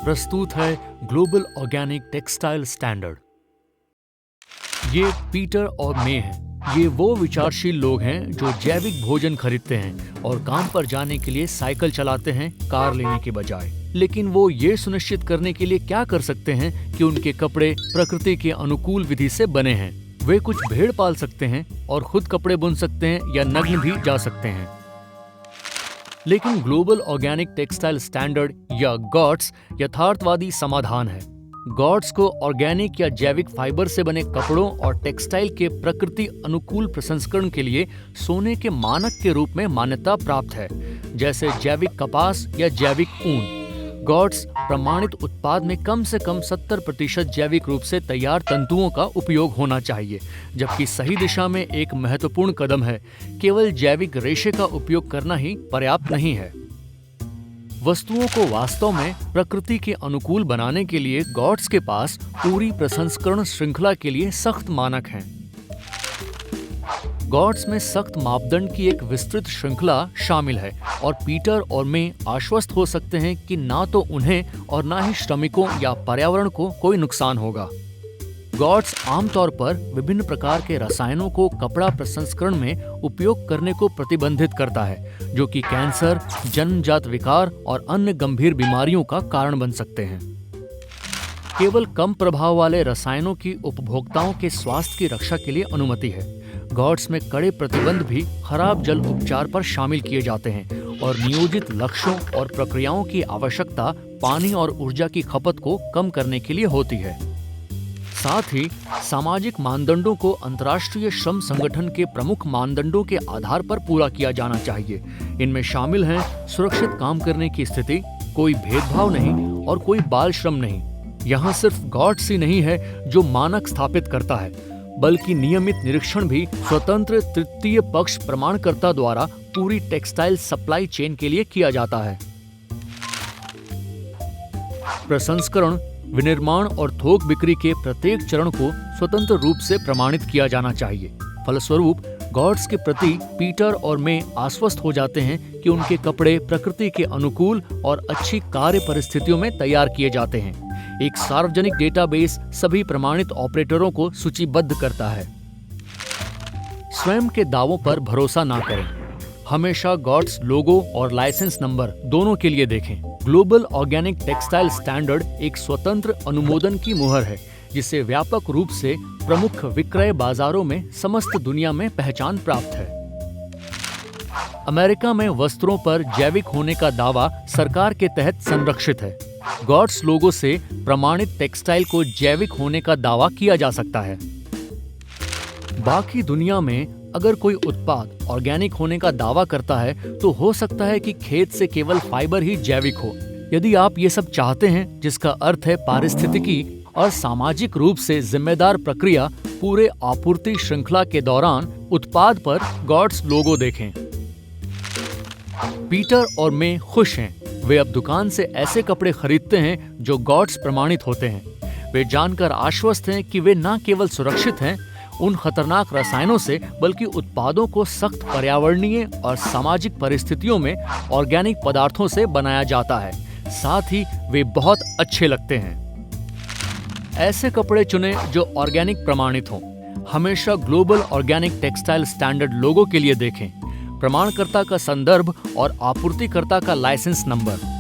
प्रस्तुत है global organic textile standard. ये पीटर और मे हैं। ये वो विचारशील लोग हैं जो जैविक भोजन खरीदते हैं और काम पर जाने के लिए साइकिल चलाते हैं कार लेने के बजाय। लेकिन वो ये सुनिश्चित करने के लिए क्या कर सकते हैं कि उनके कपड़े प्रकृति के अनुकूल विधि से बने हैं। वे कुछ भेड़ पाल सकते हैं और खुद कपड़े बुन सकते हैं या नग्न भी जा सकते हैं। लेकिन ग्लोबल ऑर्गेनिक टेक्सटाइल स्टैंडर्ड या गॉट्स यथार्थवादी समाधान है। गॉट्स को ऑर्गेनिक या जैविक फाइबर से बने कपड़ों और टेक्सटाइल के प्रकृति अनुकूल प्रसंस्करण के लिए सोने के मानक के रूप में मान्यता प्राप्त है, जैसे जैविक कपास या जैविक ऊन। गॉट्स प्रमाणित उत्पाद में कम से कम 70% जैविक रूप से तैयार तंतुओं का उपयोग होना चाहिए, जबकि सही दिशा में एक महत्वपूर्ण कदम है। केवल जैविक रेशे का उपयोग करना ही पर्याप्त नहीं है। वस्तुओं को वास्तव में प्रकृति के अनुकूल बनाने के लिए गॉट्स के पास पूरी प्रसंस्करण श्रृंखला के लिए सख्त मानक हैं। गॉट्स में सख्त मापदंड की एक विस्तृत श्रृंखला शामिल है और पीटर और मे आश्वस्त हो सकते हैं कि ना तो उन्हें और ना ही श्रमिकों या पर्यावरण को कोई नुकसान होगा। गॉट्स आमतौर पर विभिन्न प्रकार के रसायनों को कपड़ा प्रसंस्करण में उपयोग करने को प्रतिबंधित करता है, जो कि कैंसर, जन्मजात विकार और अन्य गंभीर बीमारियों का कारण बन सकते हैं। केवल कम प्रभाव वाले रसायनों की उपभोक्ताओं के स्वास्थ्य की रक्षा के लिए अनुमति है। गॉट्स में कड़े प्रतिबंध भी खराब जल उपचार पर शामिल किए जाते हैं और नियोजित लक्ष्यों और प्रक्रियाओं की आवश्यकता पानी और ऊर्जा की खपत को कम करने के लिए होती है। साथ ही सामाजिक मानदंडों को अंतर्राष्ट्रीय श्रम संगठन के प्रमुख मानदंडों के आधार पर पूरा किया जाना चाहिए। इनमें शामिल हैं सुरक्षित काम करने की स्थिति, कोई भेदभाव नहीं और कोई बाल श्रम नहीं। यहाँ सिर्फ गॉट्स ही नहीं है जो मानक स्थापित करता है, बल्कि नियमित निरीक्षण भी स्वतंत्र तृतीय पक्ष प्रमाणकर्ता द्वारा पूरी टेक्सटाइल सप्लाई चेन के लिए किया जाता है। प्रसंस्करण, विनिर्माण और थोक बिक्री के प्रत्येक चरण को स्वतंत्र रूप से प्रमाणित किया जाना चाहिए। फलस्वरूप गॉट्स के प्रति पीटर और मे आश्वस्त हो जाते हैं कि उनके कपड़े प्रकृति के अनुकूल और अच्छी कार्य परिस्थितियों में तैयार किए जाते हैं। एक सार्वजनिक डेटाबेस सभी प्रमाणित ऑपरेटरों को सूचीबद्ध करता है। स्वयं के दावों पर भरोसा ना करें। हमेशा गॉट्स लोगो और लाइसेंस नंबर दोनों के लिए देखें। ग्लोबल ऑर्गेनिक टेक्सटाइल स्टैंडर्ड एक स्वतंत्र अनुमोदन की मुहर है, जिसे व्यापक रूप से प्रमुख विक्रय बाजारों में समस्त दुनिया में पहचान प्राप्त है। अमेरिका में वस्त्रों पर जैविक होने का दावा सरकार के तहत संरक्षित है। गॉट्स लोगो से प्रमाणित टेक्सटाइल को जैविक होने का दावा किया जा सकता है। बाकी दुनिया में अगर कोई उत्पाद ऑर्गेनिक होने का दावा करता है तो हो सकता है कि खेत से केवल फाइबर ही जैविक हो। यदि आप ये सब चाहते हैं, जिसका अर्थ है पारिस्थितिकी और सामाजिक रूप से जिम्मेदार प्रक्रिया पूरे आपूर्ति श्रृंखला के दौरान, उत्पाद पर गॉट्स लोगो देखें। पीटर और मे खुश हैं। वे अब दुकान से ऐसे कपड़े खरीदते हैं जो गॉट्स प्रमाणित होते हैं। वे जानकर आश्वस्त हैं कि वे न केवल सुरक्षित हैं उन खतरनाक रसायनों से, बल्कि उत्पादों को सख्त पर्यावरणीय और सामाजिक परिस्थितियों में ऑर्गेनिक पदार्थों से बनाया जाता है। साथ ही वे बहुत अच्छे लगते हैं। ऐसे कपड़े चुनें जो ऑर्गेनिक प्रमाणित हों। हमेशा ग्लोबल ऑर्गेनिक टेक्सटाइल स्टैंडर्ड लोगो के लिए देखें, प्रमाणकर्ता का संदर्भ और आपूर्तिकर्ता का लाइसेंस नंबर।